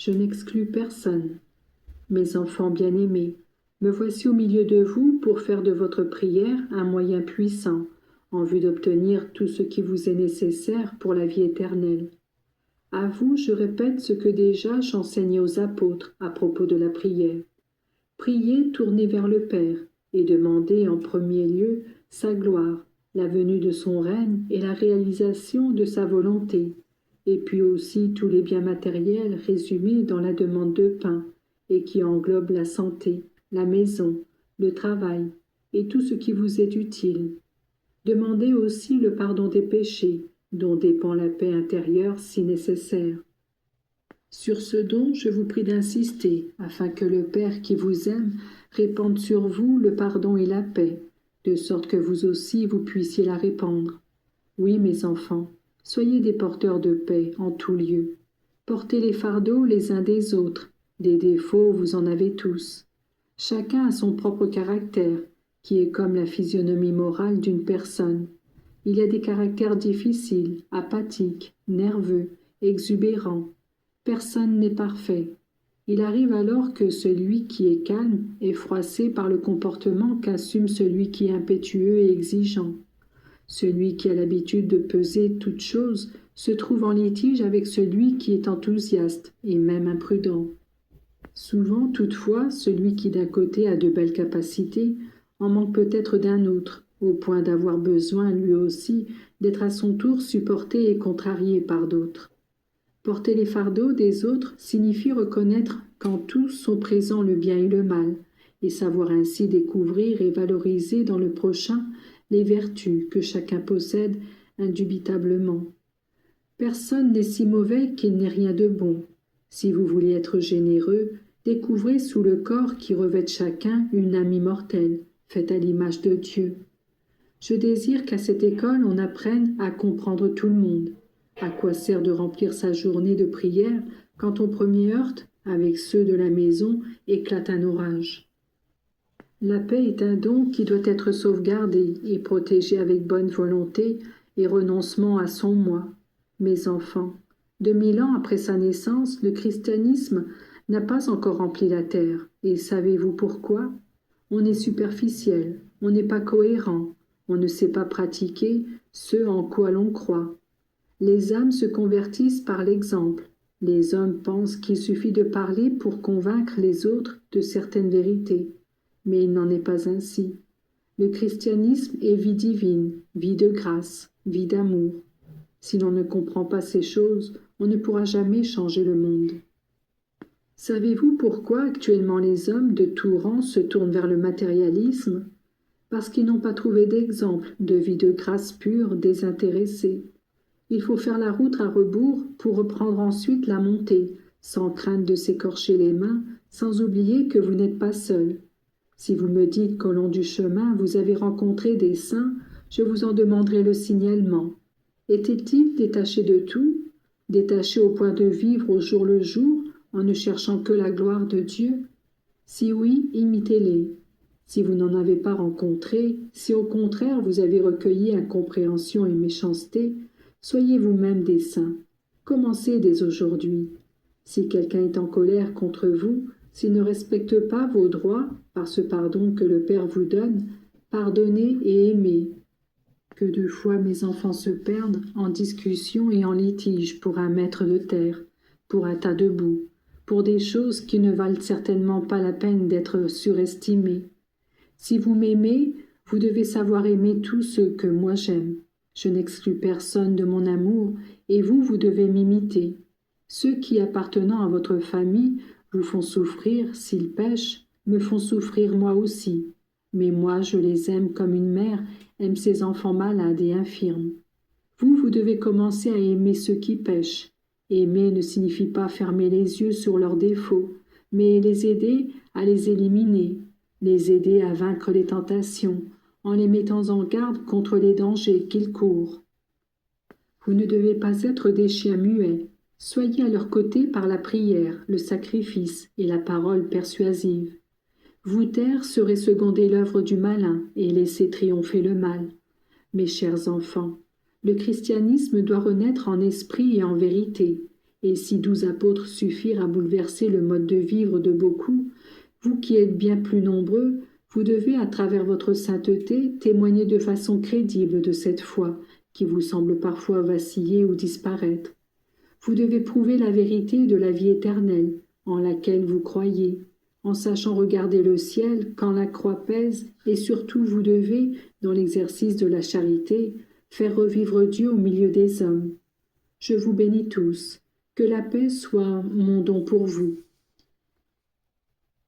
Je n'exclus personne. Mes enfants bien-aimés, me voici au milieu de vous pour faire de votre prière un moyen puissant, en vue d'obtenir tout ce qui vous est nécessaire pour la vie éternelle. À vous, je répète ce que déjà j'enseignais aux apôtres à propos de la prière. Priez tournez vers le Père et demandez en premier lieu sa gloire, la venue de son règne et la réalisation de sa volonté, et puis aussi tous les biens matériels résumés dans la demande de pain, et qui englobe la santé, la maison, le travail et tout ce qui vous est utile. Demandez aussi le pardon des péchés, dont dépend la paix intérieure si nécessaire. Sur ce don, je vous prie d'insister, afin que le Père qui vous aime répande sur vous le pardon et la paix, de sorte que vous aussi vous puissiez la répandre. Oui, mes enfants, soyez des porteurs de paix en tout lieu. Portez les fardeaux les uns des autres. Des défauts, vous en avez tous. Chacun a son propre caractère, qui est comme la physionomie morale d'une personne. Il y a des caractères difficiles, apathiques, nerveux, exubérants. Personne n'est parfait. Il arrive alors que celui qui est calme est froissé par le comportement qu'assume celui qui est impétueux et exigeant. Celui qui a l'habitude de peser toutes choses se trouve en litige avec celui qui est enthousiaste et même imprudent. Souvent, toutefois, celui qui d'un côté a de belles capacités en manque peut-être d'un autre, au point d'avoir besoin, lui aussi, d'être à son tour supporté et contrarié par d'autres. Porter les fardeaux des autres signifie reconnaître qu'en tous sont présents le bien et le mal, et savoir ainsi découvrir et valoriser dans le prochain les vertus que chacun possède indubitablement. Personne n'est si mauvais qu'il n'ait rien de bon. Si vous voulez être généreux, découvrez sous le corps qui revêt chacun une âme immortelle, faite à l'image de Dieu. Je désire qu'à cette école on apprenne à comprendre tout le monde. À quoi sert de remplir sa journée de prière quand au premier heurte, avec ceux de la maison, éclate un orage? La paix est un don qui doit être sauvegardé et protégé avec bonne volonté et renoncement à son moi. Mes enfants, 2000 ans après sa naissance, le christianisme n'a pas encore rempli la terre. Et savez-vous pourquoi? On est superficiel, on n'est pas cohérent, on ne sait pas pratiquer ce en quoi l'on croit. Les âmes se convertissent par l'exemple. Les hommes pensent qu'il suffit de parler pour convaincre les autres de certaines vérités. Mais il n'en est pas ainsi. Le christianisme est vie divine, vie de grâce, vie d'amour. Si l'on ne comprend pas ces choses, on ne pourra jamais changer le monde. Savez-vous pourquoi actuellement les hommes de tout rang se tournent vers le matérialisme? Parce qu'ils n'ont pas trouvé d'exemple de vie de grâce pure, désintéressée. Il faut faire la route à rebours pour reprendre ensuite la montée, sans crainte de s'écorcher les mains, sans oublier que vous n'êtes pas seul. Si vous me dites qu'au long du chemin vous avez rencontré des saints, je vous en demanderai le signalement. Étaient-ils détachés de tout, détachés au point de vivre au jour le jour, en ne cherchant que la gloire de Dieu? Si oui, imitez-les. Si vous n'en avez pas rencontré, si au contraire vous avez recueilli incompréhension et méchanceté, soyez vous-même des saints. Commencez dès aujourd'hui. Si quelqu'un est en colère contre vous, s'il ne respecte pas vos droits par ce pardon que le Père vous donne, pardonnez et aimez. Que de fois mes enfants se perdent en discussion et en litige pour un mètre de terre, pour un tas de boue, pour des choses qui ne valent certainement pas la peine d'être surestimées. Si vous m'aimez, vous devez savoir aimer tous ceux que moi j'aime. Je n'exclus personne de mon amour, et vous devez m'imiter. Ceux qui, appartenant à votre famille, vous font souffrir s'ils pêchent, me font souffrir moi aussi. Mais moi, je les aime comme une mère aime ses enfants malades et infirmes. Vous devez commencer à aimer ceux qui pêchent. Aimer ne signifie pas fermer les yeux sur leurs défauts, mais les aider à les éliminer, les aider à vaincre les tentations, en les mettant en garde contre les dangers qu'ils courent. Vous ne devez pas être des chiens muets. Soyez à leur côté par la prière, le sacrifice et la parole persuasive. Vous taire serait seconder l'œuvre du malin et laisser triompher le mal. Mes chers enfants, le christianisme doit renaître en esprit et en vérité. Et si 12 apôtres suffirent à bouleverser le mode de vivre de beaucoup, vous qui êtes bien plus nombreux, vous devez, à travers votre sainteté, témoigner de façon crédible de cette foi qui vous semble parfois vaciller ou disparaître. Vous devez prouver la vérité de la vie éternelle en laquelle vous croyez, en sachant regarder le ciel quand la croix pèse, et surtout vous devez, dans l'exercice de la charité, faire revivre Dieu au milieu des hommes. Je vous bénis tous. Que la paix soit mon don pour vous.